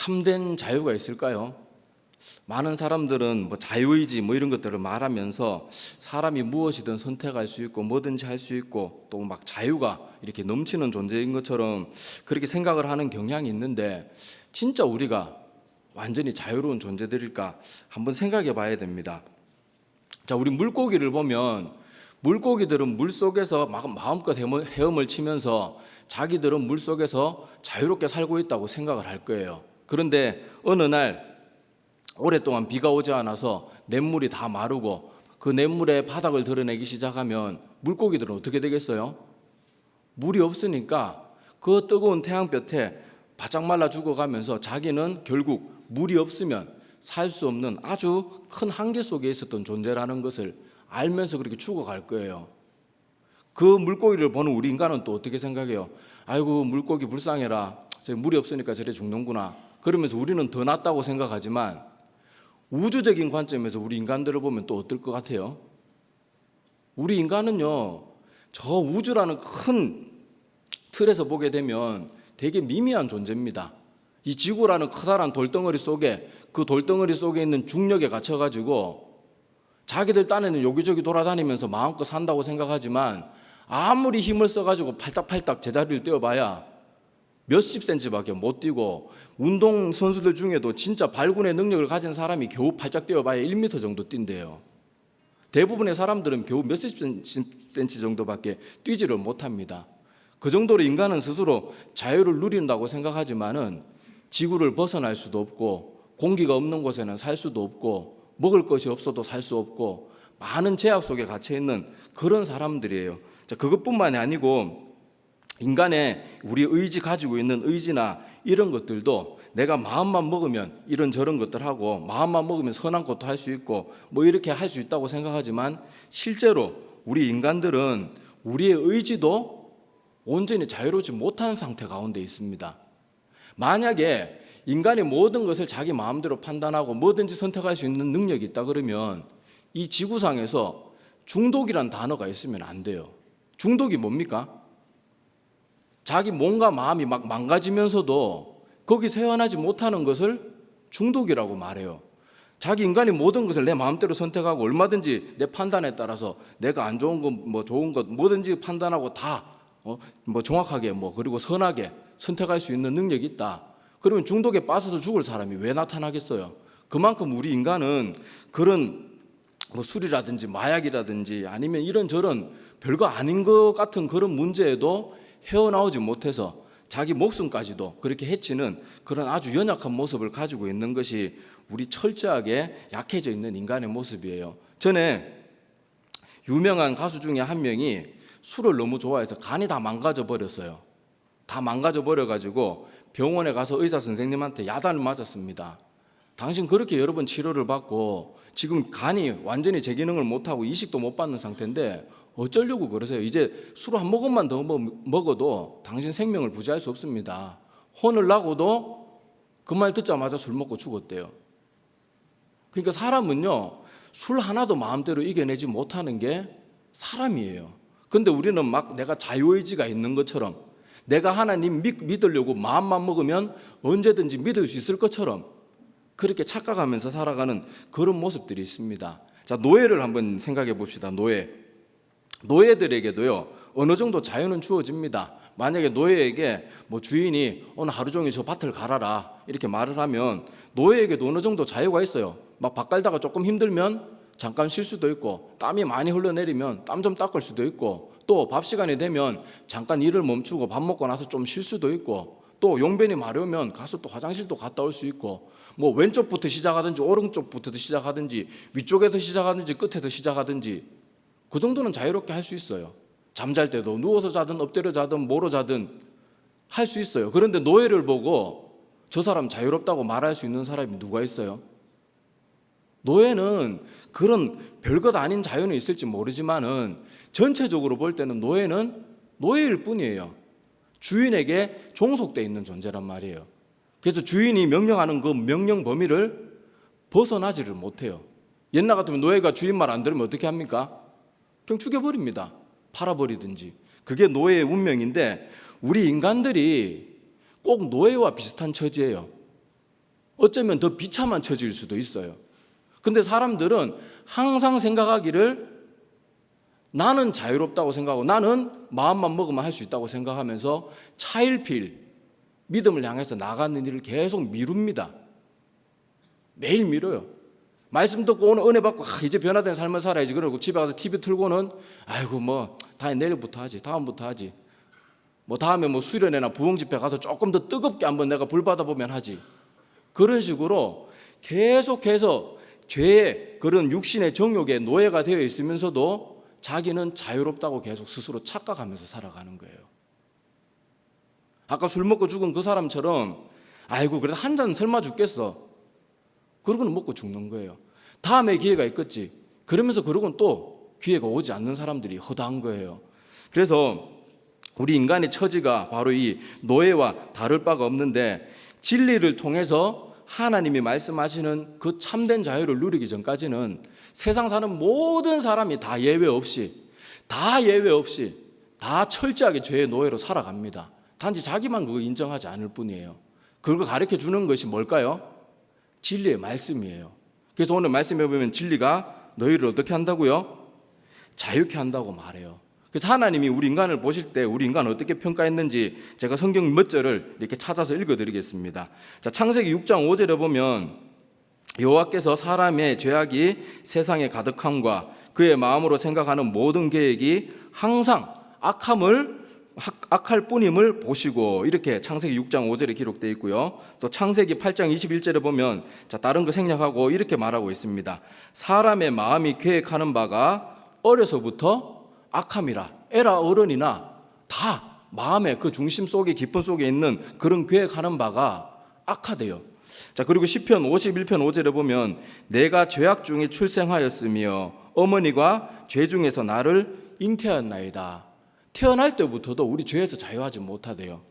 참된 자유가 있을까요? 많은 사람들은 뭐 자유의지 뭐 이런 것들을 말하면서 사람이 무엇이든 선택할 수 있고 뭐든지 할 수 있고 또 막 자유가 이렇게 넘치는 존재인 것처럼 그렇게 생각을 하는 경향이 있는데, 진짜 우리가 완전히 자유로운 존재들일까 한번 생각해 봐야 됩니다. 자, 우리 물고기를 보면 물고기들은 물속에서 마음껏 헤엄을 치면서 자기들은 물속에서 자유롭게 살고 있다고 생각을 할 거예요. 그런데 어느 날 오랫동안 비가 오지 않아서 냇물이 다 마르고 그 냇물에 바닥을 드러내기 시작하면 물고기들은 어떻게 되겠어요? 물이 없으니까 그 뜨거운 태양볕에 바짝 말라 죽어가면서 자기는 결국 물이 없으면 살 수 없는 아주 큰 한계 속에 있었던 존재라는 것을 알면서 그렇게 죽어갈 거예요. 그 물고기를 보는 우리 인간은 또 어떻게 생각해요? 아이고, 물고기 불쌍해라, 물이 없으니까 저래 죽는구나, 그러면서 우리는 더 낫다고 생각하지만 우주적인 관점에서 우리 인간들을 보면 또 어떨 것 같아요? 우리 인간은요, 저 우주라는 큰 틀에서 보게 되면 되게 미미한 존재입니다. 이 지구라는 커다란 돌덩어리 속에, 그 돌덩어리 속에 있는 중력에 갇혀가지고 자기들 딴에는 여기저기 돌아다니면서 마음껏 산다고 생각하지만 아무리 힘을 써가지고 팔딱팔딱 제자리를 떼어봐야 몇십 센치밖에 못 뛰고, 운동 선수들 중에도 진짜 발군의 능력을 가진 사람이 겨우 팔짝 뛰어봐야 1m 정도 뛴대요. 대부분의 사람들은 겨우 몇십 센치 정도밖에 뛰지를 못합니다. 그 정도로 인간은 스스로 자유를 누린다고 생각하지만은 지구를 벗어날 수도 없고 공기가 없는 곳에는 살 수도 없고 먹을 것이 없어도 살 수 없고 많은 제약 속에 갇혀 있는 그런 사람들이에요. 자, 그것뿐만이 아니고 인간의 우리 의지, 가지고 있는 의지나 이런 것들도 내가 마음만 먹으면 이런저런 것들 하고 마음만 먹으면 선한 것도 할 수 있고 뭐 이렇게 할 수 있다고 생각하지만 실제로 우리 인간들은 우리의 의지도 온전히 자유롭지 못한 상태 가운데 있습니다. 만약에 인간이 모든 것을 자기 마음대로 판단하고 뭐든지 선택할 수 있는 능력이 있다 그러면 이 지구상에서 중독이란 단어가 있으면 안 돼요. 중독이 뭡니까? 자기 몸과 마음이 막 망가지면서도 거기서 헤어나지 못하는 것을 중독이라고 말해요. 자기 인간이 모든 것을 내 마음대로 선택하고 얼마든지 내 판단에 따라서 내가 안 좋은 것, 뭐 좋은 것 뭐든지 판단하고 다 뭐 정확하게 그리고 선하게 선택할 수 있는 능력이 있다. 그러면 중독에 빠져서 죽을 사람이 왜 나타나겠어요? 그만큼 우리 인간은 그런 술이라든지 마약이라든지 아니면 이런저런 별거 아닌 것 같은 그런 문제에도 헤어나오지 못해서 자기 목숨까지도 그렇게 해치는 그런 아주 연약한 모습을 가지고 있는 것이 우리 철저하게 약해져 있는 인간의 모습이에요. 전에 유명한 가수 중에 한 명이 술을 너무 좋아해서 간이 다 망가져 버렸어요. 다 망가져 버려가지고 병원에 가서 의사 선생님한테 야단을 맞았습니다. 당신 그렇게 여러 번 치료를 받고 지금 간이 완전히 제 기능을 못하고 이식도 못 받는 상태인데 어쩌려고 그러세요? 이제 술 한 모금만 더 먹어도 당신 생명을 부지할 수 없습니다. 혼을 나고도 그 말 듣자마자 술 먹고 죽었대요. 그러니까 사람은요, 술 하나도 마음대로 이겨내지 못하는 게 사람이에요. 근데 우리는 막 내가 자유의지가 있는 것처럼 내가 하나님 믿으려고 마음만 먹으면 언제든지 믿을 수 있을 것처럼 그렇게 착각하면서 살아가는 그런 모습들이 있습니다. 자, 노예를 한번 생각해 봅시다. 노예들에게도요 어느 정도 자유는 주어집니다. 만약에 노예에게 주인이 오늘 하루 종일 저 밭을 갈아라 이렇게 말을 하면 노예에게도 어느 정도 자유가 있어요. 막 밭 갈다가 조금 힘들면 잠깐 쉴 수도 있고, 땀이 많이 흘러내리면 땀 좀 닦을 수도 있고, 또 밥 시간이 되면 잠깐 일을 멈추고 밥 먹고 나서 좀 쉴 수도 있고, 또 용변이 마려우면 가서 또 화장실도 갔다 올 수 있고, 왼쪽부터 시작하든지 오른쪽부터 시작하든지 위쪽에서 시작하든지 끝에서 시작하든지 그 정도는 자유롭게 할 수 있어요. 잠잘 때도 누워서 자든 엎드려 자든 뭐로 자든 할 수 있어요. 그런데 노예를 보고 저 사람 자유롭다고 말할 수 있는 사람이 누가 있어요? 노예는 그런 별것 아닌 자유는 있을지 모르지만은 전체적으로 볼 때는 노예는 노예일 뿐이에요. 주인에게 종속되어 있는 존재란 말이에요. 그래서 주인이 명령하는 그 명령 범위를 벗어나지를 못해요. 옛날 같으면 노예가 주인 말 안 들으면 어떻게 합니까? 그냥 죽여버립니다. 팔아버리든지. 그게 노예의 운명인데 우리 인간들이 꼭 노예와 비슷한 처지예요. 어쩌면 더 비참한 처지일 수도 있어요. 근데 사람들은 항상 생각하기를 나는 자유롭다고 생각하고 나는 마음만 먹으면 할 수 있다고 생각하면서 차일피일 믿음을 향해서 나가는 일을 계속 미룹니다. 매일 미뤄요. 말씀 듣고 오늘 은혜 받고 이제 변화된 삶을 살아야지 그러고 집에 가서 TV 틀고는 아이고 뭐 다음에 내일부터 하지, 다음부터 하지, 뭐 다음에 뭐 수련회나 부흥 집회 가서 조금 더 뜨겁게 한번 내가 불 받아보면 하지. 그런 식으로 계속해서 죄의 그런 육신의 정욕에 노예가 되어 있으면서도 자기는 자유롭다고 계속 스스로 착각하면서 살아가는 거예요. 아까 술 먹고 죽은 그 사람처럼 아이고 그래도 한 잔 설마 죽겠어. 그러고는 먹고 죽는 거예요. 다음에 기회가 있겠지. 그러면서 그러고는 또 기회가 오지 않는 사람들이 허다한 거예요. 그래서 우리 인간의 처지가 바로 이 노예와 다를 바가 없는데 진리를 통해서 하나님이 말씀하시는 그 참된 자유를 누리기 전까지는 세상 사는 모든 사람이 다 예외 없이 다 철저하게 죄의 노예로 살아갑니다. 단지 자기만 그거 인정하지 않을 뿐이에요. 그걸 가르쳐 주는 것이 뭘까요? 진리의 말씀이에요. 그래서 오늘 말씀해 보면 진리가 너희를 어떻게 한다고요? 자유케 한다고 말해요. 그래서 하나님이 우리 인간을 보실 때 우리 인간을 어떻게 평가했는지 제가 성경 몇 절을 이렇게 찾아서 읽어드리겠습니다. 자, 창세기 6장 5절에 보면 여호와께서 사람의 죄악이 세상에 가득함과 그의 마음으로 생각하는 모든 계획이 항상 악할 뿐임을 보시고, 이렇게 창세기 6장 5절에 기록되어 있고요. 또 창세기 8장 21절에 보면 다른 거 생략하고 이렇게 말하고 있습니다. 사람의 마음이 계획하는 바가 어려서부터 악함이라. 에라 어른이나 다 마음의 그 중심 속에 깊은 속에 있는 그런 계획하는 바가 악하대요. 자, 그리고 시편 51편 5절에 보면 내가 죄악 중에 출생하였으며 어머니가 죄 중에서 나를 잉태하였나이다. 태어날 때부터도 우리 죄에서 자유하지 못하대요.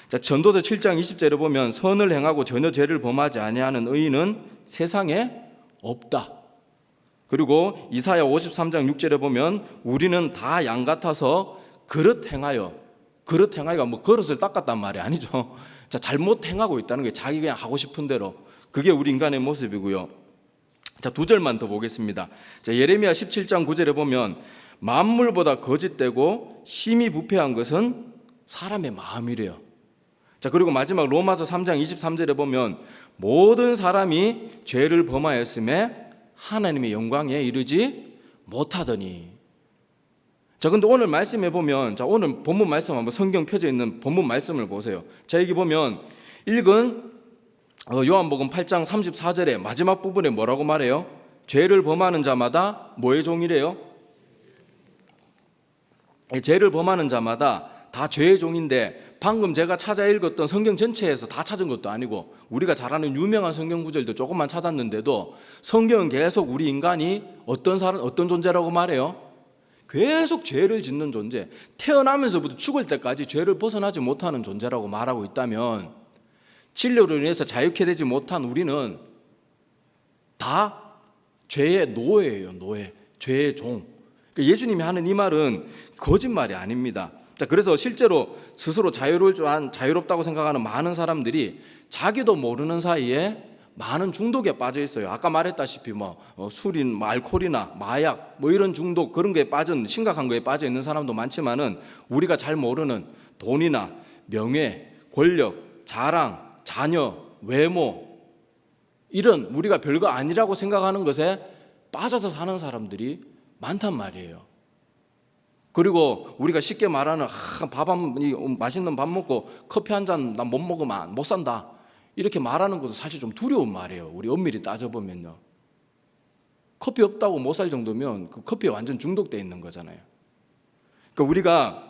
자, 전도서 7장 20절에 보면 선을 행하고 전혀 죄를 범하지 아니하는 의인은 세상에 없다. 그리고 이사야 53장 6절에 보면 우리는 다 양 같아서 그릇 행하여가 뭐 그릇을 닦았단 말이 아니죠. 자, 잘못 행하고 있다는 게 자기 그냥 하고 싶은 대로, 그게 우리 인간의 모습이고요. 자, 두 절만 더 보겠습니다. 자, 예레미야 17장 9절에 보면 만물보다 거짓되고 심히 부패한 것은 사람의 마음이래요. 자, 그리고 마지막 로마서 3장 23절에 보면 모든 사람이 죄를 범하였음에 하나님의 영광에 이르지 못하더니. 자, 근데 오늘 말씀해 보면, 자, 오늘 본문 말씀 한번 성경 펴져 있는 본문 말씀을 보세요. 자, 여기 보면 읽은 요한복음 8장 34절에 마지막 부분에 뭐라고 말해요? 죄를 범하는 자마다 뭐의 종이래요? 죄를 범하는 자마다 다 죄의 종인데, 방금 제가 찾아 읽었던 성경 전체에서 다 찾은 것도 아니고 우리가 잘 아는 유명한 성경 구절도 조금만 찾았는데도 성경은 계속 우리 인간이 어떤 존재라고 말해요? 계속 죄를 짓는 존재, 태어나면서부터 죽을 때까지 죄를 벗어나지 못하는 존재라고 말하고 있다면, 진리로 인해서 자유케 되지 못한 우리는 다 죄의 노예예요. 노예, 죄의 종. 예수님이 하는 이 말은 거짓말이 아닙니다. 자, 그래서 실제로 스스로 자유롭다고 생각하는 많은 사람들이 자기도 모르는 사이에 많은 중독에 빠져 있어요. 아까 말했다시피 술인, 알코올이나 마약, 이런 중독, 그런 거에 빠진, 심각한 거에 빠져 있는 사람도 많지만은 우리가 잘 모르는 돈이나 명예, 권력, 자랑, 자녀, 외모, 이런 우리가 별거 아니라고 생각하는 것에 빠져서 사는 사람들이 많단 말이에요. 그리고 우리가 쉽게 말하는 맛있는 밥 먹고 커피 한 잔 난 못 먹으면 못 산다, 이렇게 말하는 것도 사실 좀 두려운 말이에요. 우리 엄밀히 따져보면요. 커피 없다고 못 살 정도면 그 커피에 완전 중독되어 있는 거잖아요. 그러니까 우리가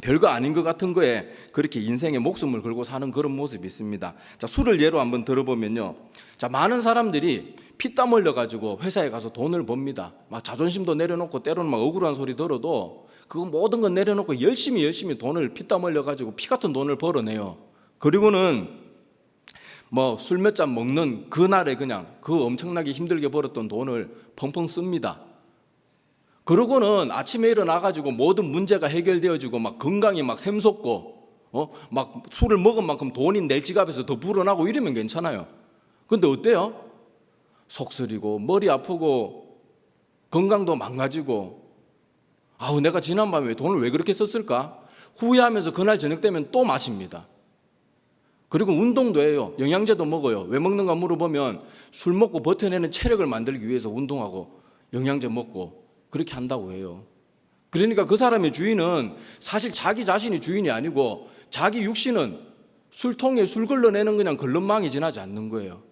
별거 아닌 것 같은 거에 그렇게 인생의 목숨을 걸고 사는 그런 모습이 있습니다. 자, 술을 예로 한번 들어보면요. 자, 많은 사람들이 피땀 흘려가지고 회사에 가서 돈을 법니다. 막 자존심도 내려놓고 때로는 막 억울한 소리 들어도 그거 모든 건 내려놓고 열심히 돈을 피땀 흘려가지고 피 같은 돈을 벌어내요. 그리고는 술 몇 잔 먹는 그날에 그냥 그 엄청나게 힘들게 벌었던 돈을 펑펑 씁니다. 그러고는 아침에 일어나가지고 모든 문제가 해결되어지고 막 건강이 막 샘솟고 막 술을 먹은 만큼 돈이 내 지갑에서 더 불어나고 이러면 괜찮아요. 근데 어때요? 속쓰리고 머리 아프고 건강도 망가지고, 아우 내가 지난밤에 돈을 왜 그렇게 썼을까? 후회하면서 그날 저녁 되면 또 마십니다. 그리고 운동도 해요. 영양제도 먹어요. 왜 먹는가 물어보면 술 먹고 버텨내는 체력을 만들기 위해서 운동하고 영양제 먹고 그렇게 한다고 해요. 그러니까 그 사람의 주인은 사실 자기 자신이 주인이 아니고 자기 육신은 술통에 술 걸러내는 그냥 걸름망이 지나지 않는 거예요.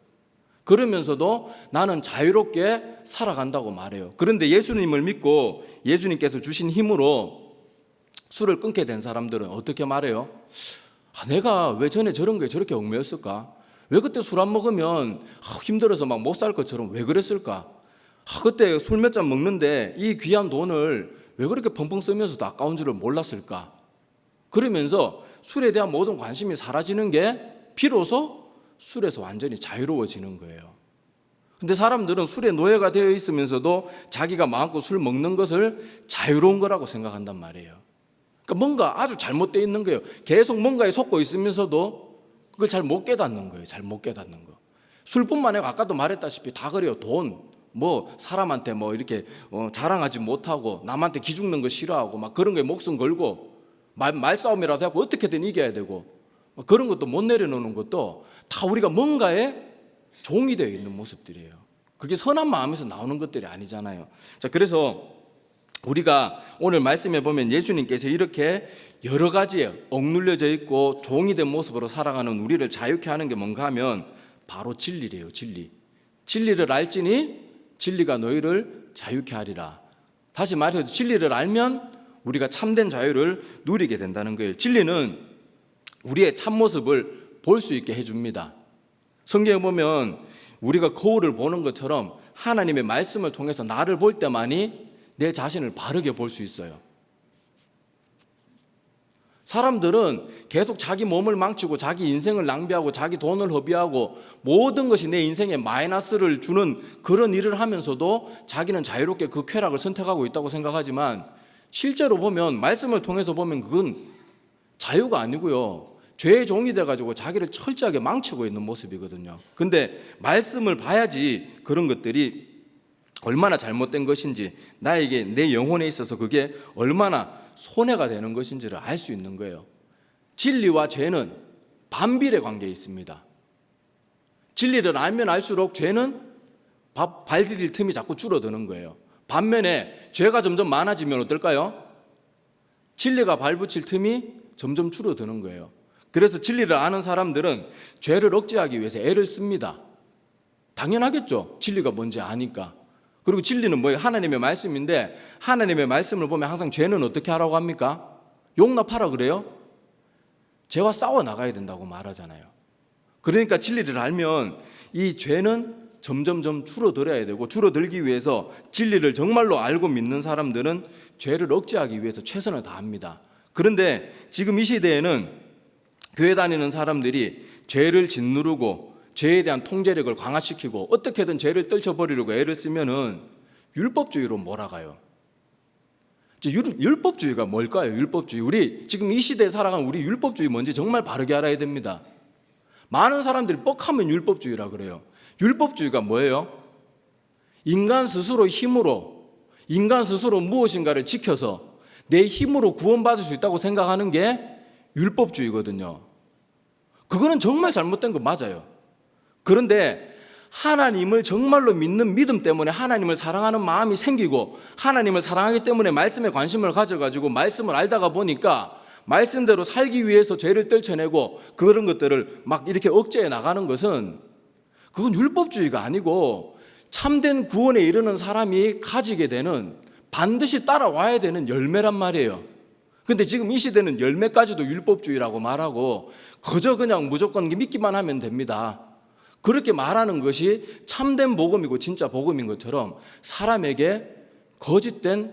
그러면서도 나는 자유롭게 살아간다고 말해요. 그런데 예수님을 믿고 예수님께서 주신 힘으로 술을 끊게 된 사람들은 어떻게 말해요? 내가 왜 전에 저런 거에 저렇게 얽매였을까? 왜 그때 술 안 먹으면 힘들어서 막 못 살 것처럼 왜 그랬을까? 그때 술 몇 잔 먹는데 이 귀한 돈을 왜 그렇게 펑펑 쓰면서도 아까운 줄을 몰랐을까? 그러면서 술에 대한 모든 관심이 사라지는 게 비로소 술에서 완전히 자유로워지는 거예요. 근데 사람들은 술에 노예가 되어 있으면서도 자기가 마음껏 술 먹는 것을 자유로운 거라고 생각한단 말이에요. 그러니까 뭔가 아주 잘못되어 있는 거예요. 계속 뭔가에 속고 있으면서도 그걸 잘 못 깨닫는 거예요. 잘 못 깨닫는 거. 술뿐만 아니라 아까도 말했다시피 다 그래요. 돈, 사람한테 이렇게 자랑하지 못하고 남한테 기죽는 거 싫어하고 막 그런 거에 목숨 걸고 말싸움이라도 하고 어떻게든 이겨야 되고 그런 것도 못 내려놓는 것도 다 우리가 뭔가에 종이 되어 있는 모습들이에요. 그게 선한 마음에서 나오는 것들이 아니잖아요. 자, 그래서 우리가 오늘 말씀해 보면 예수님께서 이렇게 여러 가지에 억눌려져 있고 종이 된 모습으로 살아가는 우리를 자유케 하는 게 뭔가 하면 바로 진리래요. 진리. 진리를 알지니 진리가 너희를 자유케 하리라. 다시 말해도 진리를 알면 우리가 참된 자유를 누리게 된다는 거예요. 진리는 우리의 참모습을 볼 수 있게 해줍니다. 성경에 보면 우리가 거울을 보는 것처럼 하나님의 말씀을 통해서 나를 볼 때만이 내 자신을 바르게 볼 수 있어요. 사람들은 계속 자기 몸을 망치고 자기 인생을 낭비하고 자기 돈을 허비하고 모든 것이 내 인생에 마이너스를 주는 그런 일을 하면서도 자기는 자유롭게 그 쾌락을 선택하고 있다고 생각하지만 실제로 보면 말씀을 통해서 보면 그건 자유가 아니고요. 죄의 종이 돼가지고 자기를 철저하게 망치고 있는 모습이거든요. 근데 말씀을 봐야지 그런 것들이 얼마나 잘못된 것인지 나에게 내 영혼에 있어서 그게 얼마나 손해가 되는 것인지를 알 수 있는 거예요. 진리와 죄는 반비례 관계에 있습니다. 진리를 알면 알수록 죄는 발 디딜 틈이 자꾸 줄어드는 거예요. 반면에 죄가 점점 많아지면 어떨까요? 진리가 발붙일 틈이 점점 줄어드는 거예요. 그래서 진리를 아는 사람들은 죄를 억제하기 위해서 애를 씁니다. 당연하겠죠. 진리가 뭔지 아니까. 그리고 진리는 뭐예요? 하나님의 말씀인데 하나님의 말씀을 보면 항상 죄는 어떻게 하라고 합니까? 용납하라 그래요? 죄와 싸워 나가야 된다고 말하잖아요. 그러니까 진리를 알면 이 죄는 점점점 줄어들어야 되고 줄어들기 위해서 진리를 정말로 알고 믿는 사람들은 죄를 억제하기 위해서 최선을 다합니다. 그런데 지금 이 시대에는 교회 다니는 사람들이 죄를 짓누르고 죄에 대한 통제력을 강화시키고 어떻게든 죄를 떨쳐버리려고 애를 쓰면은 율법주의로 몰아가요. 율법주의가 뭘까요? 율법주의. 우리 지금 이 시대에 살아가는 우리 율법주의 뭔지 정말 바르게 알아야 됩니다. 많은 사람들이 뻑하면 율법주의라 그래요. 율법주의가 뭐예요? 인간 스스로 힘으로 인간 스스로 무엇인가를 지켜서 내 힘으로 구원받을 수 있다고 생각하는 게 율법주의거든요. 그거는 정말 잘못된 거 맞아요. 그런데 하나님을 정말로 믿는 믿음 때문에 하나님을 사랑하는 마음이 생기고 하나님을 사랑하기 때문에 말씀에 관심을 가져가지고 말씀을 알다가 보니까 말씀대로 살기 위해서 죄를 떨쳐내고 그런 것들을 막 이렇게 억제해 나가는 것은 그건 율법주의가 아니고 참된 구원에 이르는 사람이 가지게 되는 반드시 따라와야 되는 열매란 말이에요. 근데 지금 이 시대는 열매까지도 율법주의라고 말하고 그저 그냥 무조건 믿기만 하면 됩니다. 그렇게 말하는 것이 참된 복음이고 진짜 복음인 것처럼 사람에게 거짓된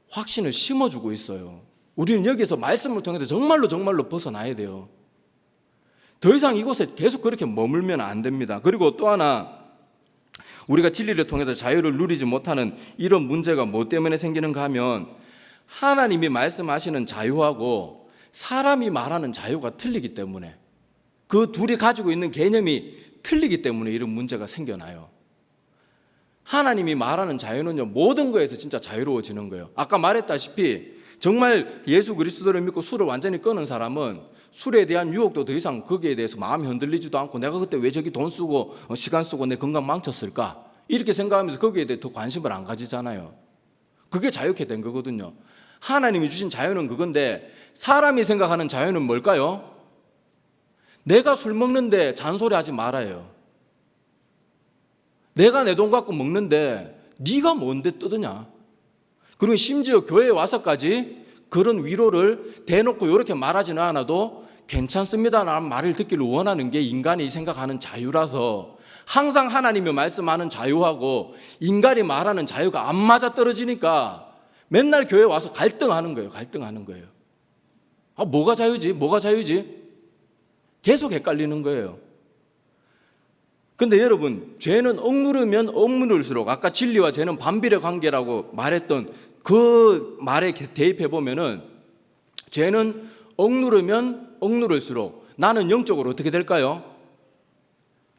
확신을 심어주고 있어요. 우리는 여기서 말씀을 통해서 정말로 벗어나야 돼요. 더 이상 이곳에 계속 그렇게 머물면 안 됩니다. 그리고 또 하나 우리가 진리를 통해서 자유를 누리지 못하는 이런 문제가 뭐 때문에 생기는가 하면 하나님이 말씀하시는 자유하고 사람이 말하는 자유가 틀리기 때문에 그 둘이 가지고 있는 개념이 틀리기 때문에 이런 문제가 생겨나요. 하나님이 말하는 자유는요, 모든 거에서 진짜 자유로워지는 거예요. 아까 말했다시피 정말 예수 그리스도를 믿고 술을 완전히 끊은 사람은 술에 대한 유혹도 더 이상 거기에 대해서 마음이 흔들리지도 않고, 내가 그때 왜 저기 돈 쓰고 시간 쓰고 내 건강 망쳤을까, 이렇게 생각하면서 거기에 대해 더 관심을 안 가지잖아요. 그게 자유케 된 거거든요. 하나님이 주신 자유는 그건데, 사람이 생각하는 자유는 뭘까요? 내가 술 먹는데 잔소리하지 말아요. 내가 내 돈 갖고 먹는데 네가 뭔데 뜯으냐. 그리고 심지어 교회에 와서까지 그런 위로를 대놓고 이렇게 말하지는 않아도 괜찮습니다라는 말을 듣기를 원하는 게 인간이 생각하는 자유라서, 항상 하나님이 말씀하는 자유하고 인간이 말하는 자유가 안 맞아떨어지니까 맨날 교회에 와서 갈등하는 거예요. 뭐가 자유지? 계속 헷갈리는 거예요. 근데 여러분, 죄는 억누르면 억누를수록, 아까 진리와 죄는 반비례 관계라고 말했던 그 말에 대입해 보면은, 죄는 억누르면 억누를수록 나는 영적으로 어떻게 될까요?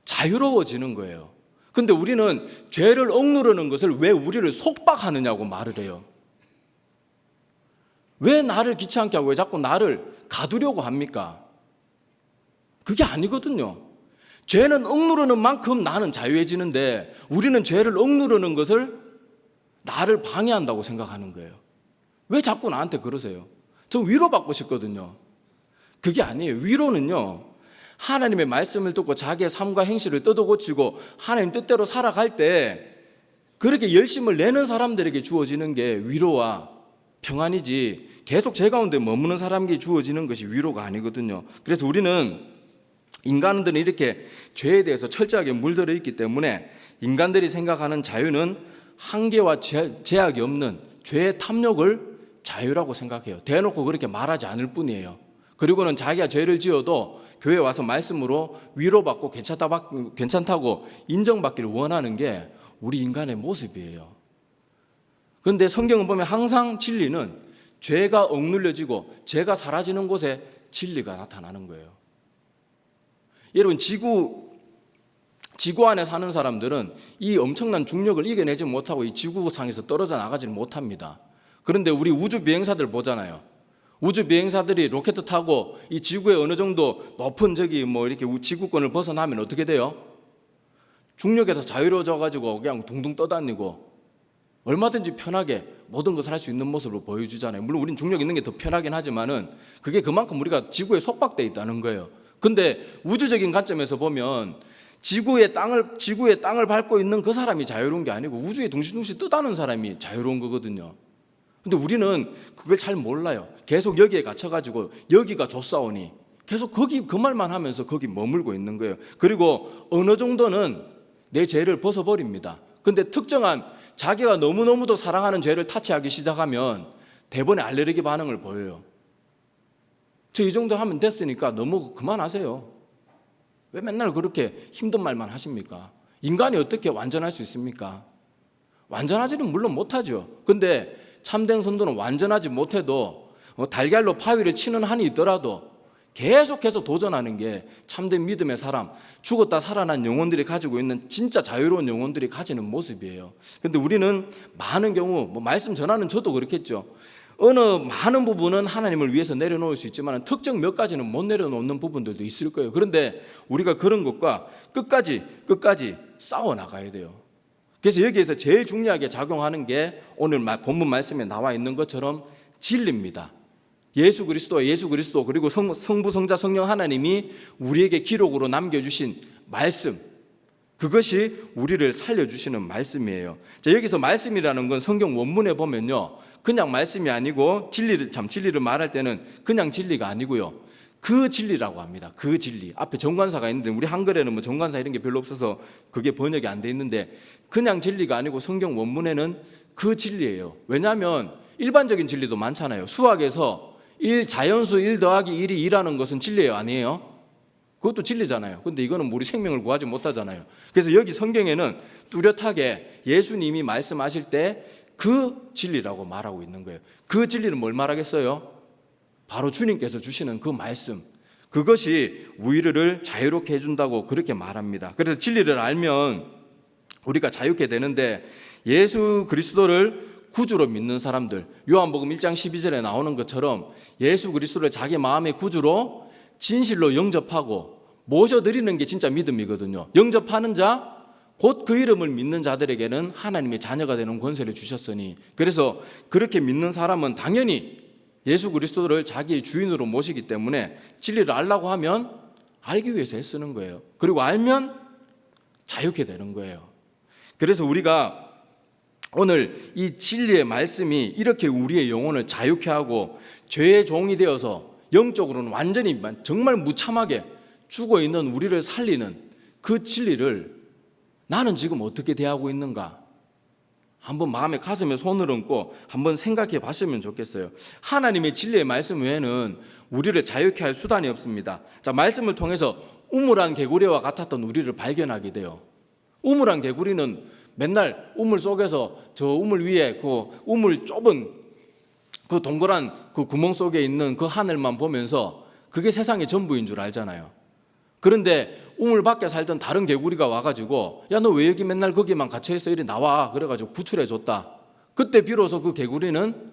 자유로워지는 거예요. 근데 우리는 죄를 억누르는 것을 왜 우리를 속박하느냐고 말을 해요. 왜 나를 귀찮게 하고 왜 자꾸 나를 가두려고 합니까? 그게 아니거든요. 죄는 억누르는 만큼 나는 자유해지는데, 우리는 죄를 억누르는 것을 나를 방해한다고 생각하는 거예요. 왜 자꾸 나한테 그러세요? 저 위로받고 싶거든요. 그게 아니에요. 위로는요, 하나님의 말씀을 듣고 자기의 삶과 행실을 뜯어고치고 하나님 뜻대로 살아갈 때 그렇게 열심을 내는 사람들에게 주어지는 게 위로와 평안이지, 계속 죄 가운데 머무는 사람에게 주어지는 것이 위로가 아니거든요. 그래서 우리는, 인간들은 이렇게 죄에 대해서 철저하게 물들어 있기 때문에 인간들이 생각하는 자유는 한계와 제약이 없는 죄의 탐욕을 자유라고 생각해요. 대놓고 그렇게 말하지 않을 뿐이에요. 그리고는 자기가 죄를 지어도 교회에 와서 말씀으로 위로받고 괜찮다고 인정받기를 원하는 게 우리 인간의 모습이에요. 그런데 성경을 보면 항상 진리는 죄가 억눌려지고 죄가 사라지는 곳에 진리가 나타나는 거예요. 여러분, 지구 안에 사는 사람들은 이 엄청난 중력을 이겨내지 못하고 이 지구상에서 떨어져 나가지를 못합니다. 그런데 우리 우주 비행사들 보잖아요. 우주 비행사들이 로켓 타고 이 지구에 어느 정도 높은 이렇게 지구권을 벗어나면 어떻게 돼요? 중력에서 자유로워져 가지고 그냥 둥둥 떠다니고 얼마든지 편하게 모든 것을 할 수 있는 모습을 보여주잖아요. 물론 우린 중력 있는 게 더 편하긴 하지만은 그게 그만큼 우리가 지구에 속박돼 있다는 거예요. 근데 우주적인 관점에서 보면 지구의 땅을 밟고 있는 그 사람이 자유로운 게 아니고 우주에 둥실둥실 떠다니는 사람이 자유로운 거거든요. 근데 우리는 그걸 잘 몰라요. 계속 여기에 갇혀가지고 여기가 좋사오니 계속 그 말만 하면서 거기 머물고 있는 거예요. 그리고 어느 정도는 내 죄를 벗어버립니다. 근데 특정한 자기가 너무너무도 사랑하는 죄를 타치하기 시작하면 대번에 알레르기 반응을 보여요. 저 이 정도 하면 됐으니까 너무 그만하세요. 왜 맨날 그렇게 힘든 말만 하십니까? 인간이 어떻게 완전할 수 있습니까? 완전하지는 물론 못하죠. 근데 참된 성도는 완전하지 못해도 달걀로 바위를 치는 한이 있더라도 계속해서 도전하는 게 참된 믿음의 사람, 죽었다 살아난 영혼들이 가지고 있는 진짜 자유로운 영혼들이 가지는 모습이에요. 근데 우리는 많은 경우, 말씀 전하는 저도 그렇겠죠. 어느 많은 부분은 하나님을 위해서 내려놓을 수 있지만 특정 몇 가지는 못 내려놓는 부분들도 있을 거예요. 그런데 우리가 그런 것과 끝까지 싸워 나가야 돼요. 그래서 여기에서 제일 중요하게 작용하는 게 오늘 본문 말씀에 나와 있는 것처럼 진리입니다. 예수 그리스도 그리고 성부 성자 성령 하나님이 우리에게 기록으로 남겨주신 말씀, 그것이 우리를 살려주시는 말씀이에요. 자, 여기서 말씀이라는 건 성경 원문에 보면요, 그냥 말씀이 아니고 진리를 말할 때는 그냥 진리가 아니고요, 그 진리라고 합니다. 그 진리. 앞에 정관사가 있는데 우리 한글에는 정관사 이런 게 별로 없어서 그게 번역이 안 돼 있는데, 그냥 진리가 아니고 성경 원문에는 그 진리예요. 왜냐하면 일반적인 진리도 많잖아요. 수학에서 자연수 1 더하기 1이 2라는 것은 진리예요, 아니에요? 그것도 진리잖아요. 근데 이거는 우리 생명을 구하지 못하잖아요. 그래서 여기 성경에는 뚜렷하게 예수님이 말씀하실 때 그 진리라고 말하고 있는 거예요. 그 진리는 뭘 말하겠어요? 바로 주님께서 주시는 그 말씀, 그것이 우리를 자유롭게 해준다고 그렇게 말합니다. 그래서 진리를 알면 우리가 자유케 되는데, 예수 그리스도를 구주로 믿는 사람들, 요한복음 1장 12절에 나오는 것처럼 예수 그리스도를 자기 마음의 구주로 진실로 영접하고 모셔드리는 게 진짜 믿음이거든요. 영접하는 자, 곧 그 이름을 믿는 자들에게는 하나님의 자녀가 되는 권세를 주셨으니, 그래서 그렇게 믿는 사람은 당연히 예수 그리스도를 자기의 주인으로 모시기 때문에 진리를 알라고 하면 알기 위해서 애쓰는 거예요. 그리고 알면 자유케 되는 거예요. 그래서 우리가 오늘 이 진리의 말씀이 이렇게 우리의 영혼을 자유케 하고 죄의 종이 되어서 영적으로는 완전히 정말 무참하게 죽어있는 우리를 살리는 그 진리를 나는 지금 어떻게 대하고 있는가? 한번 마음에 가슴에 손을 얹고 한번 생각해 봤으면 좋겠어요. 하나님의 진리의 말씀 외에는 우리를 자유케 할 수단이 없습니다. 자, 말씀을 통해서 우물한 개구리와 같았던 우리를 발견하게 돼요. 우물한 개구리는 맨날 우물 속에서 저 우물 위에 그 우물 좁은 그 동그란 그 구멍 속에 있는 그 하늘만 보면서 그게 세상의 전부인 줄 알잖아요. 그런데 우물 밖에 살던 다른 개구리가 와가지고, 야, 너 왜 여기 맨날 거기만 갇혀있어? 이리 나와. 그래가지고 구출해 줬다. 그때 비로소 그 개구리는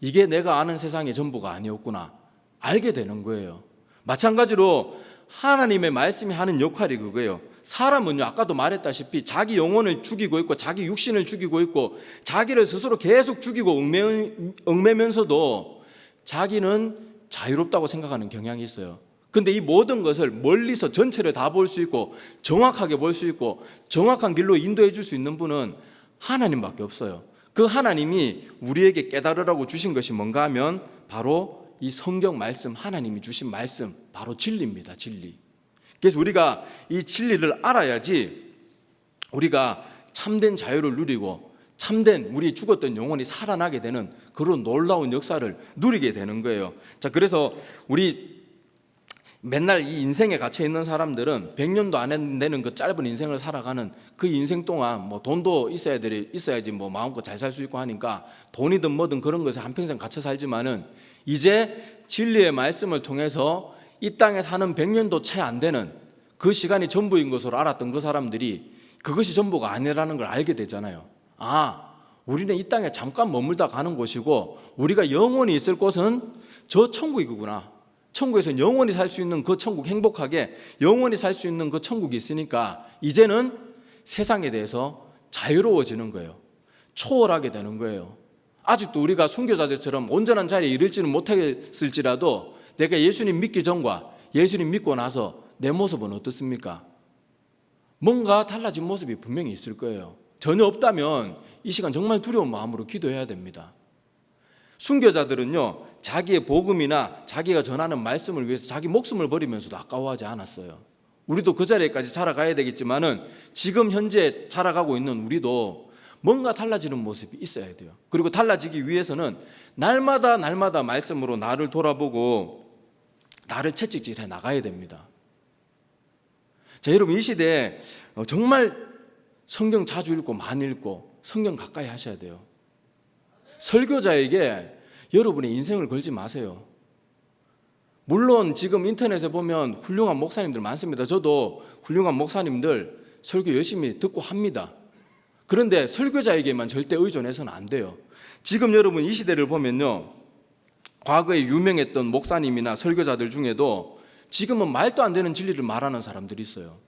이게 내가 아는 세상의 전부가 아니었구나 알게 되는 거예요. 마찬가지로 하나님의 말씀이 하는 역할이 그거예요. 사람은요, 아까도 말했다시피 자기 영혼을 죽이고 있고 자기 육신을 죽이고 있고 자기를 스스로 계속 죽이고 얽매면서도 자기는 자유롭다고 생각하는 경향이 있어요. 근데 이 모든 것을 멀리서 전체를 다 볼 수 있고 정확하게 볼 수 있고 정확한 길로 인도해 줄 수 있는 분은 하나님밖에 없어요. 그 하나님이 우리에게 깨달으라고 주신 것이 뭔가 하면 바로 이 성경 말씀, 하나님이 주신 말씀, 바로 진리입니다. 진리. 그래서 우리가 이 진리를 알아야지 우리가 참된 자유를 누리고 참된 우리 죽었던 영혼이 살아나게 되는 그런 놀라운 역사를 누리게 되는 거예요. 자, 그래서 우리 맨날 이 인생에 갇혀 있는 사람들은 100년도 안 되는 그 짧은 인생을 살아가는 그 인생 동안 뭐 돈도 있어야지 뭐 마음껏 잘 살 수 있고 하니까 돈이든 뭐든 그런 것에 한평생 갇혀 살지만은 이제 진리의 말씀을 통해서 이 땅에 사는 100년도 채 안 되는 그 시간이 전부인 것으로 알았던 그 사람들이 그것이 전부가 아니라는 걸 알게 되잖아요. 우리는 이 땅에 잠깐 머물다 가는 곳이고 우리가 영원히 있을 곳은 저 천국이구나. 천국에서 영원히 살 수 있는 그 천국, 행복하게 영원히 살 수 있는 그 천국이 있으니까 이제는 세상에 대해서 자유로워지는 거예요. 초월하게 되는 거예요. 아직도 우리가 순교자들처럼 온전한 자리에 이르지는 못했을지라도 내가 예수님 믿기 전과 예수님 믿고 나서 내 모습은 어떻습니까? 뭔가 달라진 모습이 분명히 있을 거예요. 전혀 없다면 이 시간 정말 두려운 마음으로 기도해야 됩니다. 순교자들은요, 자기의 복음이나 자기가 전하는 말씀을 위해서 자기 목숨을 버리면서도 아까워하지 않았어요. 우리도 그 자리에까지 자라가야 되겠지만은 지금 현재 자라가고 있는 우리도 뭔가 달라지는 모습이 있어야 돼요. 그리고 달라지기 위해서는 날마다 말씀으로 나를 돌아보고 나를 채찍질해 나가야 됩니다. 자, 여러분, 이 시대에 정말 성경 자주 읽고 많이 읽고 성경 가까이 하셔야 돼요. 설교자에게 여러분의 인생을 걸지 마세요. 물론 지금 인터넷에 보면 훌륭한 목사님들 많습니다. 저도 훌륭한 목사님들 설교 열심히 듣고 합니다. 그런데 설교자에게만 절대 의존해서는 안 돼요. 지금 여러분 이 시대를 보면요, 과거에 유명했던 목사님이나 설교자들 중에도 지금은 말도 안 되는 진리를 말하는 사람들이 있어요.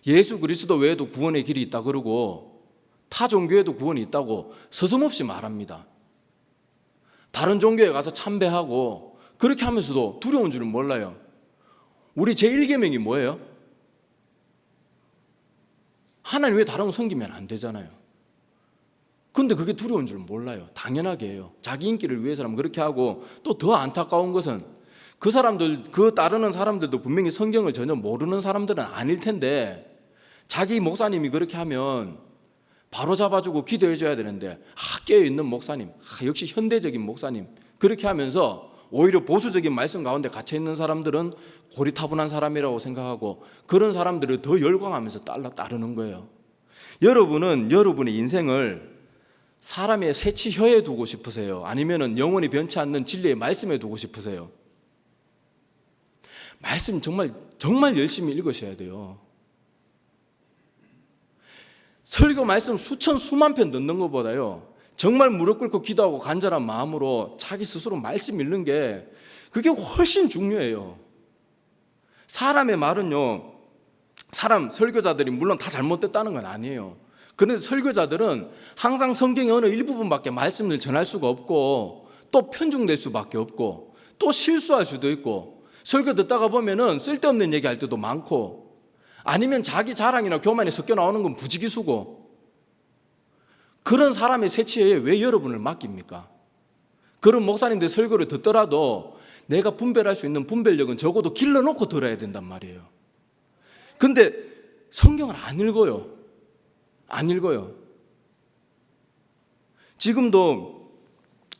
예수 그리스도 외에도 구원의 길이 있다 그러고 타 종교에도 구원이 있다고 서슴없이 말합니다. 다른 종교에 가서 참배하고 그렇게 하면서도 두려운 줄은 몰라요. 우리 제1계명이 뭐예요? 하나님 외에 다른 거 섬기면 안 되잖아요. 근데 그게 두려운 줄은 몰라요. 당연하게 해요. 자기 인기를 위해서라면 그렇게 하고, 또 더 안타까운 것은 그 사람들, 그 따르는 사람들도 분명히 성경을 전혀 모르는 사람들은 아닐 텐데 자기 목사님이 그렇게 하면 바로 잡아주고 기도해줘야 되는데 깨어있는 목사님, 역시 현대적인 목사님, 그렇게 하면서 오히려 보수적인 말씀 가운데 갇혀있는 사람들은 고리타분한 사람이라고 생각하고 그런 사람들을 더 열광하면서 따르는 거예요. 여러분은 여러분의 인생을 사람의 새치 혀에 두고 싶으세요? 아니면 영원히 변치 않는 진리의 말씀에 두고 싶으세요? 말씀 정말 열심히 읽으셔야 돼요. 설교 말씀 수천 수만 편 듣는 것보다요, 정말 무릎 꿇고 기도하고 간절한 마음으로 자기 스스로 말씀 읽는 게 그게 훨씬 중요해요. 사람의 말은요, 사람 설교자들이 물론 다 잘못됐다는 건 아니에요. 그런데 설교자들은 항상 성경의 어느 일부분밖에 말씀을 전할 수가 없고, 또 편중될 수밖에 없고, 또 실수할 수도 있고, 설교 듣다가 보면은 쓸데없는 얘기할 때도 많고, 아니면 자기 자랑이나 교만이 섞여 나오는 건 부지기수고, 그런 사람의 세치에 왜 여러분을 맡깁니까? 그런 목사님들 설교를 듣더라도 내가 분별할 수 있는 분별력은 적어도 길러놓고 들어야 된단 말이에요. 근데 성경을 안 읽어요. 안 읽어요. 지금도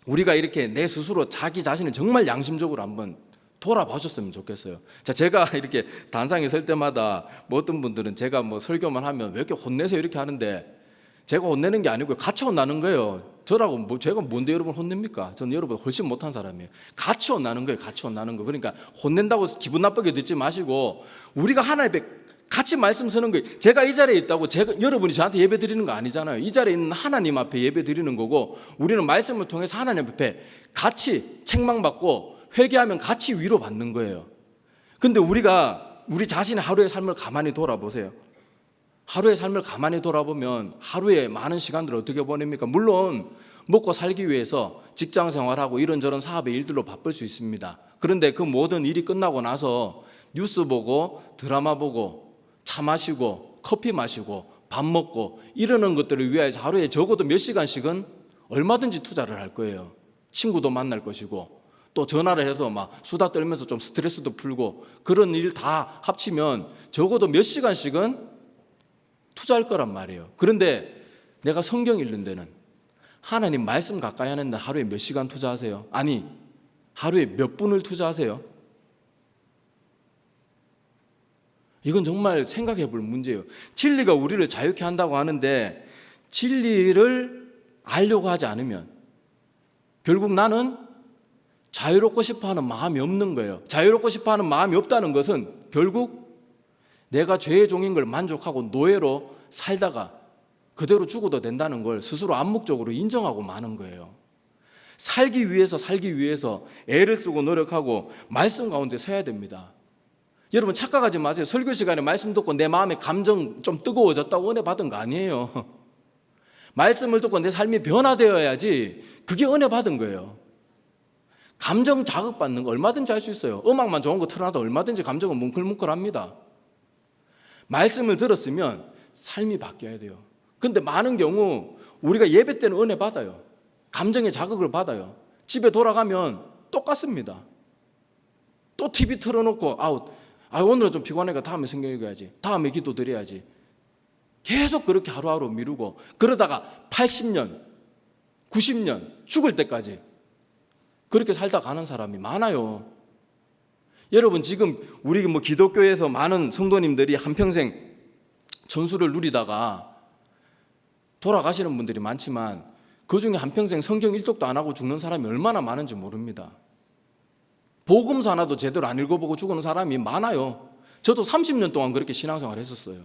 우리가 이렇게 내 스스로 자기 자신을 정말 양심적으로 한번 돌아보셨으면 좋겠어요. 자, 제가 이렇게 단상에 설 때마다 어떤 분들은 제가 설교만 하면 왜 이렇게 혼내세요 이렇게 하는데, 제가 혼내는 게 아니고요, 같이 혼나는 거예요. 저라고 제가 뭔데 여러분 혼냅니까? 저는 여러분보다 훨씬 못한 사람이에요. 같이 혼나는 거예요. 같이 혼나는 거. 그러니까 혼낸다고 기분 나쁘게 듣지 마시고, 우리가 하나님 앞에 같이 말씀 서는 거예요. 제가 이 자리에 있다고 여러분이 저한테 예배 드리는 거 아니잖아요. 이 자리에 있는 하나님 앞에 예배 드리는 거고, 우리는 말씀을 통해서 하나님 앞에 같이 책망받고 회개하면 같이 위로받는 거예요. 근데 우리 자신의 하루의 삶을 가만히 돌아보세요. 하루의 삶을 가만히 돌아보면 하루에 많은 시간들을 어떻게 보냅니까? 물론 먹고 살기 위해서 직장 생활하고 이런저런 사업의 일들로 바쁠 수 있습니다. 그런데 그 모든 일이 끝나고 나서 뉴스 보고 드라마 보고 차 마시고 커피 마시고 밥 먹고 이러는 것들을 위해서 하루에 적어도 몇 시간씩은 얼마든지 투자를 할 거예요. 친구도 만날 것이고, 또 전화를 해서 막 수다 떨면서 좀 스트레스도 풀고, 그런 일 다 합치면 적어도 몇 시간씩은 투자할 거란 말이에요. 그런데 내가 성경 읽는 데는, 하나님 말씀 가까이 하는데 하루에 몇 시간 투자하세요? 아니, 하루에 몇 분을 투자하세요? 이건 정말 생각해 볼 문제예요. 진리가 우리를 자유케 한다고 하는데 진리를 알려고 하지 않으면 결국 나는 자유롭고 싶어하는 마음이 없는 거예요. 자유롭고 싶어하는 마음이 없다는 것은 결국 내가 죄의 종인 걸 만족하고 노예로 살다가 그대로 죽어도 된다는 걸 스스로 암묵적으로 인정하고 마는 거예요. 살기 위해서 애를 쓰고 노력하고 말씀 가운데 서야 됩니다. 여러분 착각하지 마세요. 설교 시간에 말씀 듣고 내 마음의 감정 좀 뜨거워졌다고 은혜 받은 거 아니에요. 말씀을 듣고 내 삶이 변화되어야지 그게 은혜 받은 거예요. 감정 자극받는 거 얼마든지 할 수 있어요. 음악만 좋은 거 틀어놔도 얼마든지 감정은 뭉클뭉클합니다. 말씀을 들었으면 삶이 바뀌어야 돼요. 근데 많은 경우 우리가 예배 때는 은혜 받아요. 감정의 자극을 받아요. 집에 돌아가면 똑같습니다. 또 TV 틀어놓고 오늘은 좀 피곤하니까 다음에 성경 읽어야지, 다음에 기도 드려야지, 계속 그렇게 하루하루 미루고 그러다가 80년 90년 죽을 때까지 그렇게 살다 가는 사람이 많아요. 여러분 지금 우리 기독교에서 많은 성도님들이 한평생 전수를 누리다가 돌아가시는 분들이 많지만 그중에 한평생 성경 일독도 안 하고 죽는 사람이 얼마나 많은지 모릅니다. 복음서 하나도 제대로 안 읽어보고 죽는 사람이 많아요. 저도 30년 동안 그렇게 신앙생활 했었어요.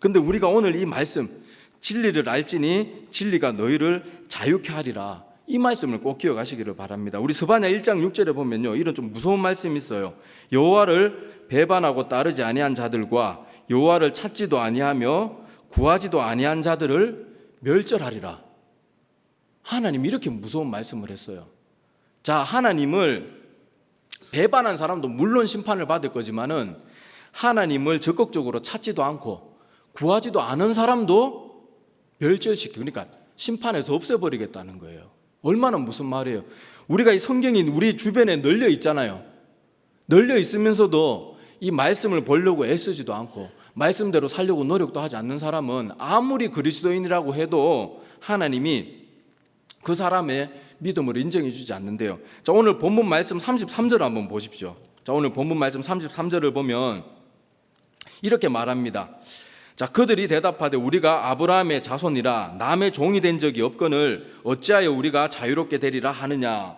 근데 우리가 오늘 이 말씀, 진리를 알지니 진리가 너희를 자유케 하리라, 이 말씀을 꼭 기억하시기를 바랍니다. 우리 스바냐 1장 6절에 보면요, 이런 좀 무서운 말씀이 있어요. 여호와를 배반하고 따르지 아니한 자들과 여호와를 찾지도 아니하며 구하지도 아니한 자들을 멸절하리라. 하나님 이렇게 무서운 말씀을 했어요. 자, 하나님을 배반한 사람도 물론 심판을 받을 거지만은 하나님을 적극적으로 찾지도 않고 구하지도 않은 사람도 멸절시키고, 그러니까 심판에서 없애버리겠다는 거예요. 얼마나 무슨 말이에요. 우리가 이 성경이 우리 주변에 널려 있잖아요. 널려 있으면서도 이 말씀을 보려고 애쓰지도 않고 말씀대로 살려고 노력도 하지 않는 사람은 아무리 그리스도인이라고 해도 하나님이 그 사람의 믿음을 인정해 주지 않는데요. 자, 오늘 본문 말씀 33절을 한번 보십시오. 자, 오늘 본문 말씀 33절을 보면 이렇게 말합니다. 자, 그들이 대답하되 우리가 아브라함의 자손이라 남의 종이 된 적이 없거늘 어찌하여 우리가 자유롭게 되리라 하느냐.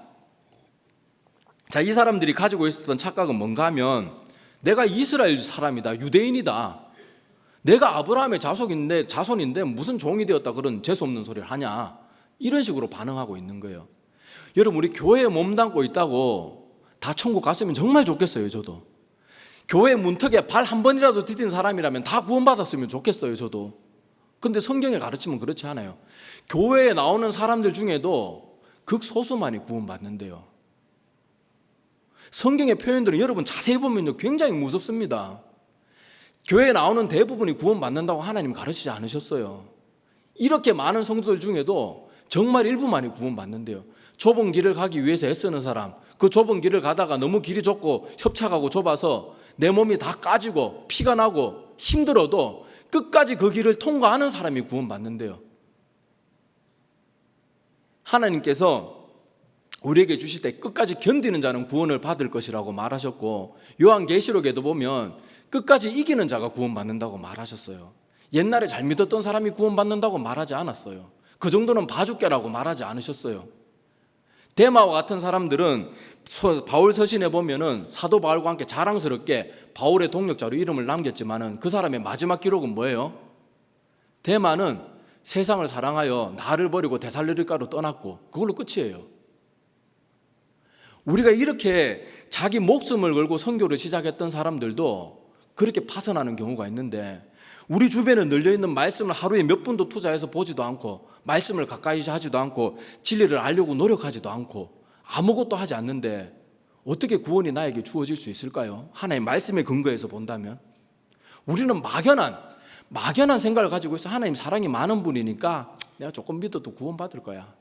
자, 이 사람들이 가지고 있었던 착각은 뭔가 하면 내가 이스라엘 사람이다, 유대인이다, 내가 아브라함의 자손인데 무슨 종이 되었다 그런 재수없는 소리를 하냐, 이런 식으로 반응하고 있는 거예요. 여러분, 우리 교회에 몸담고 있다고 다 천국 갔으면 정말 좋겠어요. 저도 교회 문턱에 발 한 번이라도 디딘 사람이라면 다 구원받았으면 좋겠어요. 저도. 근데 성경의 가르침은 그렇지 않아요. 교회에 나오는 사람들 중에도 극소수만이 구원받는데요. 성경의 표현들은 여러분 자세히 보면요, 굉장히 무섭습니다. 교회에 나오는 대부분이 구원받는다고 하나님 가르치지 않으셨어요. 이렇게 많은 성도들 중에도 정말 일부만이 구원받는데요. 좁은 길을 가기 위해서 애쓰는 사람, 그 좁은 길을 가다가 너무 길이 좁고 협착하고 좁아서 내 몸이 다 까지고 피가 나고 힘들어도 끝까지 그 길을 통과하는 사람이 구원받는데요. 하나님께서 우리에게 주실 때 끝까지 견디는 자는 구원을 받을 것이라고 말하셨고, 요한계시록에도 보면 끝까지 이기는 자가 구원받는다고 말하셨어요. 옛날에 잘 믿었던 사람이 구원받는다고 말하지 않았어요. 그 정도는 봐줄게라고 말하지 않으셨어요. 데마와 같은 사람들은 바울 서신에 보면은 사도 바울과 함께 자랑스럽게 바울의 동력자로 이름을 남겼지만은 그 사람의 마지막 기록은 뭐예요? 데마는 세상을 사랑하여 나를 버리고 데살로니가로 떠났고 그걸로 끝이에요. 우리가 이렇게 자기 목숨을 걸고 선교를 시작했던 사람들도 그렇게 파선하는 경우가 있는데, 우리 주변에 널려있는 말씀을 하루에 몇 분도 투자해서 보지도 않고 말씀을 가까이 하지도 않고 진리를 알려고 노력하지도 않고 아무것도 하지 않는데 어떻게 구원이 나에게 주어질 수 있을까요? 하나님 말씀에 근거해서 본다면 우리는 막연한 생각을 가지고 있어. 하나님 사랑이 많은 분이니까 내가 조금 믿어도 구원받을 거야.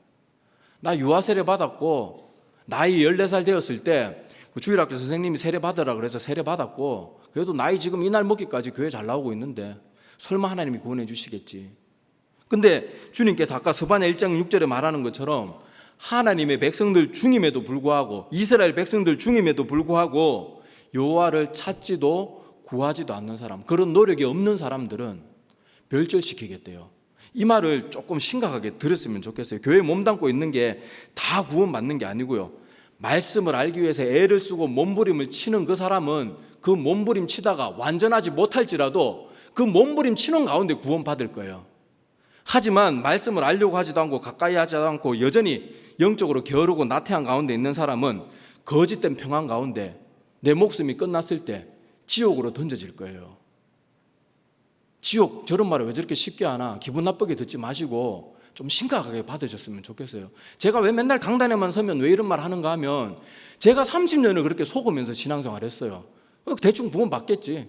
나 유아 세례 받았고 나이 14살 되었을 때 주일학교 선생님이 세례 받으라 그래서 세례 받았고, 그래도 나이 지금 이날 먹기까지 교회 잘 나오고 있는데 설마 하나님이 구원해 주시겠지. 근데 주님께서 아까 스바냐 1장 6절에 말하는 것처럼 하나님의 백성들 중임에도 불구하고, 이스라엘 백성들 중임에도 불구하고 여호와를 찾지도 구하지도 않는 사람, 그런 노력이 없는 사람들은 멸절시키겠대요. 이 말을 조금 심각하게 들었으면 좋겠어요. 교회에 몸담고 있는 게 다 구원받는 게 아니고요, 말씀을 알기 위해서 애를 쓰고 몸부림을 치는 그 사람은 그 몸부림 치다가 완전하지 못할지라도 그 몸부림 치는 가운데 구원받을 거예요. 하지만 말씀을 알려고 하지도 않고 가까이 하지도 않고 여전히 영적으로 게으르고 나태한 가운데 있는 사람은 거짓된 평안 가운데 내 목숨이 끝났을 때 지옥으로 던져질 거예요. 지옥, 저런 말을 왜 저렇게 쉽게 하나, 기분 나쁘게 듣지 마시고 좀 심각하게 받으셨으면 좋겠어요. 제가 왜 맨날 강단에만 서면 왜 이런 말 하는가 하면, 제가 30년을 그렇게 속으면서 신앙생활 했어요. 대충 구원 받겠지.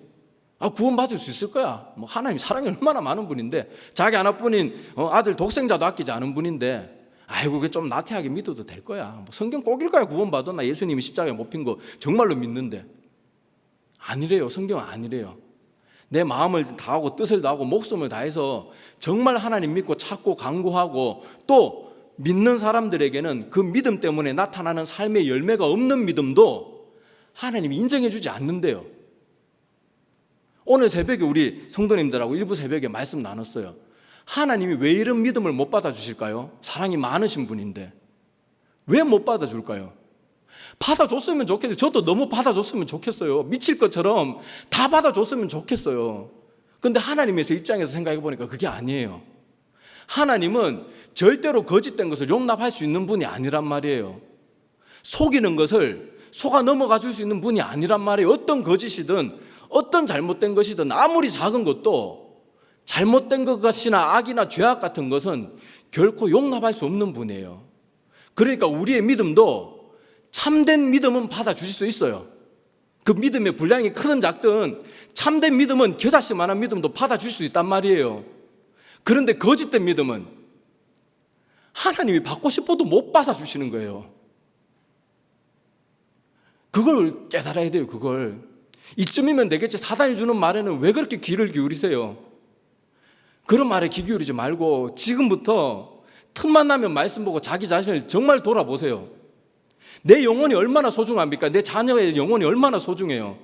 구원 받을 수 있을 거야. 뭐 하나님 사랑이 얼마나 많은 분인데, 자기 하나뿐인 아들 독생자도 아끼지 않은 분인데, 아이고 그게 좀 나태하게 믿어도 될 거야. 뭐 성경 꼭 읽어야 구원 받아. 나 예수님이 십자가에 못 핀 거 정말로 믿는데. 아니래요. 성경은 아니래요. 내 마음을 다하고 뜻을 다하고 목숨을 다해서 정말 하나님 믿고 찾고 간구하고 또 믿는 사람들에게는 그 믿음 때문에 나타나는 삶의 열매가 없는 믿음도 하나님이 인정해 주지 않는데요. 오늘 새벽에 우리 성도님들하고 일부 새벽에 말씀 나눴어요. 하나님이 왜 이런 믿음을 못 받아주실까요? 사랑이 많으신 분인데 왜 못 받아줄까요? 받아줬으면 좋겠어요. 저도 너무 받아줬으면 좋겠어요. 미칠 것처럼 다 받아줬으면 좋겠어요. 근데 하나님의 입장에서 생각해 보니까 그게 아니에요. 하나님은 절대로 거짓된 것을 용납할 수 있는 분이 아니란 말이에요. 속이는 것을 속아 넘어가 줄 수 있는 분이 아니란 말이에요. 어떤 거짓이든 어떤 잘못된 것이든 아무리 작은 것도 잘못된 것이나 악이나 죄악 같은 것은 결코 용납할 수 없는 분이에요. 그러니까 우리의 믿음도 참된 믿음은 받아주실 수 있어요. 그 믿음의 분량이 크든 작든 참된 믿음은 겨자씨만한 믿음도 받아줄 수 있단 말이에요. 그런데 거짓된 믿음은 하나님이 받고 싶어도 못 받아주시는 거예요. 그걸 깨달아야 돼요. 그걸. 이쯤이면 되겠지. 사단이 주는 말에는 왜 그렇게 귀를 기울이세요? 그런 말에 귀 기울이지 말고 지금부터 틈만 나면 말씀 보고 자기 자신을 정말 돌아보세요. 내 영혼이 얼마나 소중합니까? 내 자녀의 영혼이 얼마나 소중해요?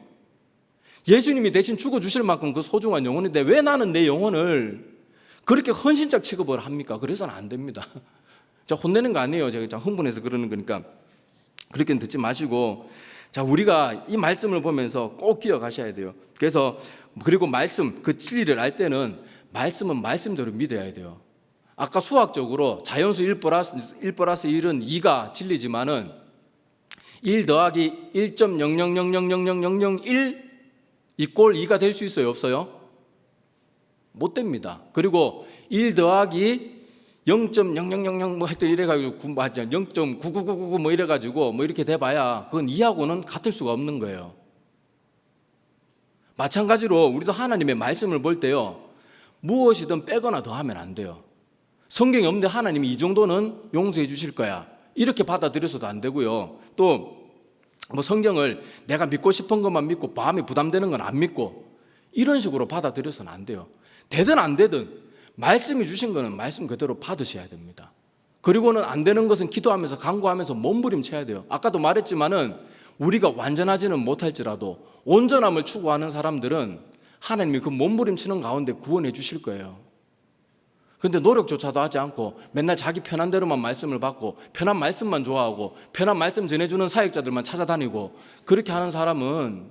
예수님이 대신 죽어주실 만큼 그 소중한 영혼인데 왜 나는 내 영혼을 그렇게 헌신적 취급을 합니까? 그래서는 안 됩니다. 제가 혼내는 거 아니에요. 제가 흥분해서 그러는 거니까. 그렇게는 듣지 마시고, 자, 우리가 이 말씀을 보면서 꼭 기억하셔야 돼요. 그래서 그리고 말씀, 그 진리를 알 때는 말씀은 말씀대로 믿어야 돼요. 아까 수학적으로 자연수 1 플러스 1은 2가 진리지만은 1 더하기 1.00000001 이꼴 2가 될 수 있어요, 없어요? 못 됩니다. 그리고 1 더하기 0.0000 뭐 하여튼 이래가지고 0.99999 뭐 이래가지고 뭐 이렇게 돼봐야 그건 2하고는 같을 수가 없는 거예요. 마찬가지로 우리도 하나님의 말씀을 볼 때요, 무엇이든 빼거나 더하면 안 돼요. 성경에 없는데 하나님이 이 정도는 용서해 주실 거야, 이렇게 받아들여서도 안 되고요. 또 뭐 성경을 내가 믿고 싶은 것만 믿고 마음에 부담되는 건 안 믿고 이런 식으로 받아들여서는 안 돼요. 되든 안 되든 말씀이 주신 거는 말씀 그대로 받으셔야 됩니다. 그리고는 안 되는 것은 기도하면서 간구하면서 몸부림쳐야 돼요. 아까도 말했지만은 우리가 완전하지는 못할지라도 온전함을 추구하는 사람들은 하나님이 그 몸부림치는 가운데 구원해 주실 거예요. 근데 노력조차도 하지 않고 맨날 자기 편한 대로만 말씀을 받고 편한 말씀만 좋아하고 편한 말씀 전해주는 사역자들만 찾아다니고 그렇게 하는 사람은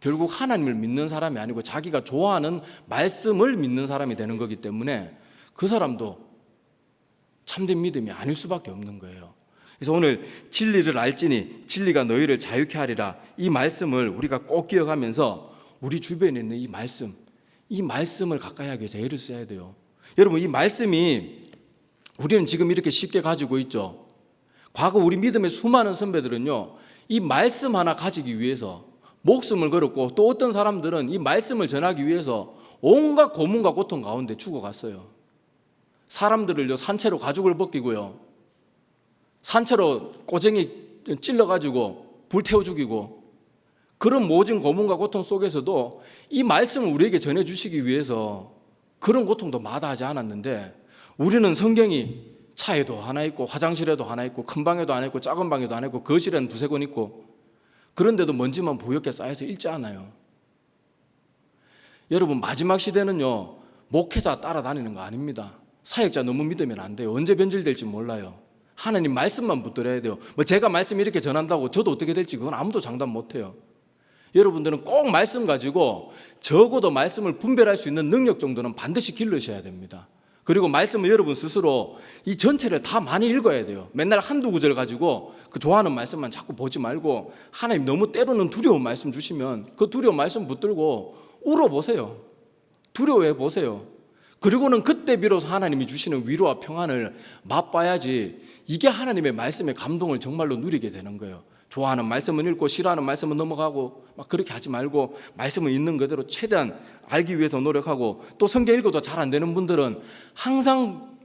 결국 하나님을 믿는 사람이 아니고 자기가 좋아하는 말씀을 믿는 사람이 되는 거기 때문에 그 사람도 참된 믿음이 아닐 수밖에 없는 거예요. 그래서 오늘 진리를 알지니 진리가 너희를 자유케 하리라, 이 말씀을 우리가 꼭 기억하면서 우리 주변에 있는 이 말씀을 가까이 하기 위해서 애를 써야 돼요. 여러분, 이 말씀이 우리는 지금 이렇게 쉽게 가지고 있죠. 과거 우리 믿음의 수많은 선배들은요, 이 말씀 하나 가지기 위해서 목숨을 걸었고, 또 어떤 사람들은 이 말씀을 전하기 위해서 온갖 고문과 고통 가운데 죽어갔어요. 사람들을요, 산채로 가죽을 벗기고요, 산채로 꼬쟁이 찔러가지고 불태워 죽이고, 그런 모진 고문과 고통 속에서도 이 말씀을 우리에게 전해주시기 위해서 그런 고통도 마다하지 않았는데, 우리는 성경이 차에도 하나 있고 화장실에도 하나 있고 큰 방에도 하나 있고 작은 방에도 하나 있고 거실에는 2-3권 있고, 그런데도 먼지만 부옇게 쌓여서 읽지 않아요. 여러분, 마지막 시대는요, 목회자 따라다니는 거 아닙니다. 사역자 너무 믿으면 안 돼요. 언제 변질될지 몰라요. 하나님 말씀만 붙들어야 돼요. 뭐 제가 말씀 이렇게 전한다고 저도 어떻게 될지 그건 아무도 장담 못해요. 여러분들은 꼭 말씀 가지고 적어도 말씀을 분별할 수 있는 능력 정도는 반드시 기르셔야 됩니다. 그리고 말씀을 여러분 스스로 이 전체를 다 많이 읽어야 돼요. 맨날 한두 구절 가지고 그 좋아하는 말씀만 자꾸 보지 말고, 하나님 너무 때로는 두려운 말씀 주시면 그 두려운 말씀 붙들고 울어보세요. 두려워해 보세요. 그리고는 그때 비로소 하나님이 주시는 위로와 평안을 맛봐야지, 이게 하나님의 말씀의 감동을 정말로 누리게 되는 거예요. 좋아하는 말씀은 읽고 싫어하는 말씀은 넘어가고 막 그렇게 하지 말고, 말씀을 있는 그대로 최대한 알기 위해서 노력하고, 또 성경 읽어도 잘 안 되는 분들은 항상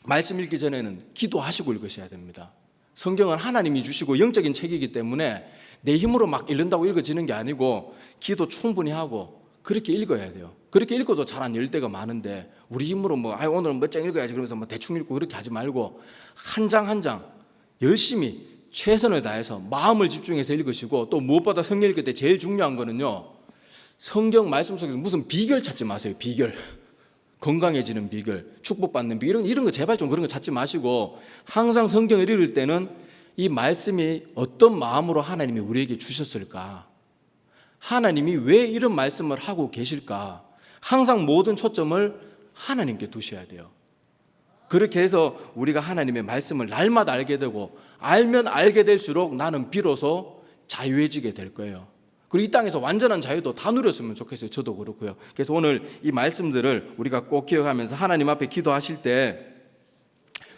말씀 읽기 전에는 기도하시고 읽으셔야 됩니다. 성경은 하나님이 주시고 영적인 책이기 때문에 내 힘으로 막 읽는다고 읽어지는 게 아니고 기도 충분히 하고 그렇게 읽어야 돼요. 그렇게 읽어도 잘 안 열 때가 많은데, 우리 힘으로 오늘은 몇 장 읽어야지 그러면서 대충 읽고 그렇게 하지 말고 한 장 한 장 열심히 최선을 다해서 마음을 집중해서 읽으시고, 또 무엇보다 성경 읽을 때 제일 중요한 거는요, 성경 말씀 속에서 무슨 비결 찾지 마세요. 비결. 건강해지는 비결, 축복받는 비결, 이런 거 제발 좀 그런 거 찾지 마시고, 항상 성경을 읽을 때는 이 말씀이 어떤 마음으로 하나님이 우리에게 주셨을까, 하나님이 왜 이런 말씀을 하고 계실까, 항상 모든 초점을 하나님께 두셔야 돼요. 그렇게 해서 우리가 하나님의 말씀을 날마다 알게 되고, 알면 알게 될수록 나는 비로소 자유해지게 될 거예요. 그리고 이 땅에서 완전한 자유도 다 누렸으면 좋겠어요. 저도 그렇고요. 그래서 오늘 이 말씀들을 우리가 꼭 기억하면서 하나님 앞에 기도하실 때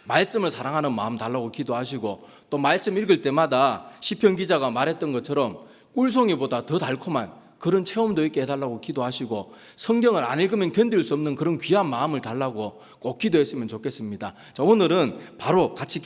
말씀을 사랑하는 마음 달라고 기도하시고, 또 말씀 읽을 때마다 시편 기자가 말했던 것처럼 꿀송이보다 더 달콤한 그런 체험도 있게 해달라고 기도하시고, 성경을 안 읽으면 견딜 수 없는 그런 귀한 마음을 달라고 꼭 기도했으면 좋겠습니다. 자, 오늘은 바로 같이